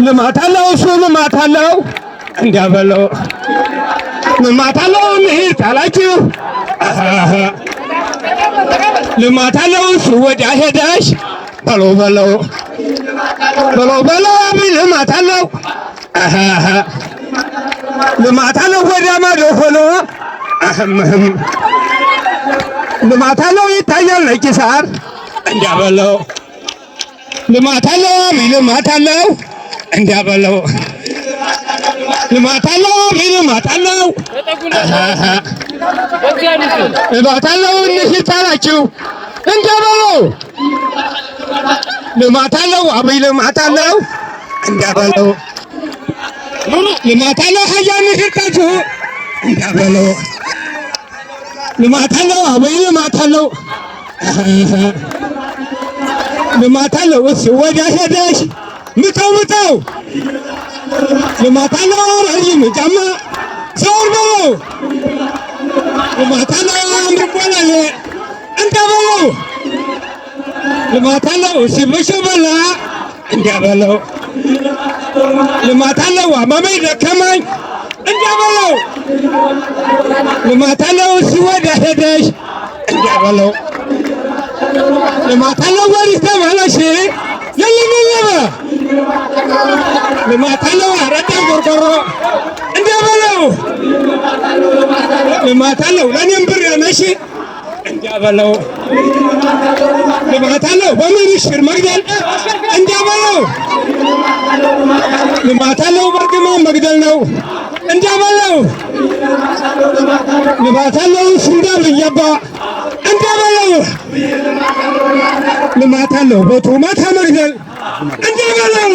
ልማት አለው እሱ ልማት አለው እንዲያበለው ልማት አለው እንሂድ ካላችሁ ልማት አለው እሱ ወዲያ ሄደሽ በለው በለው በለው በለው አብይ ልማት አለው ልማት አለው ወዲያ ማዶ ሆኖ ልማት አለው ይታያል ነጭ ሳር እንዲያበለው ልማት አለው አብይ ልማት አለው እንዲያበለው ልማት አለው አብይ ልማት አለው ልማት አለው እንሂድ ካላችሁ እንዲያበለው ልማት አለው አብይ ልማት አለው እንዲያበለው ልማት አለው ሀያ እንሂድ ካላችሁ እንዲያበለው ልማት አለው አብይ ልማት አለው ልማት አለው እሱ ወዲያ ሄደሽ ምተው ልማት አለው ረጅም ጫማ ዞር በለው ልማት አለው አምርቆናል እንዲያበለው ልማት አለው ሲበላ እንዲያበለው ልማት አለው አመመኝ ደከመኝ እንዲያበለው ልማት አለው እሱ ወዲያ ሄደሽ እንዲያበለው ልማት አለው ወዲህ ተመለሽ የለበለበ ልማት አለው አረዳም ቆርቆሮ እንዲያበለው ልማት አለው ለእኔም ብር ነሽ እንዲያበለው ልማት አለው በምንሽር መግደል እንዲያበለው ልማት አለው በርግማን መግደል ነው እንዲያበለው ልማት አለው ስንዳል እያባ እንዲያበለው ልማት አለው በቱማታ መግደል እንዲያበለው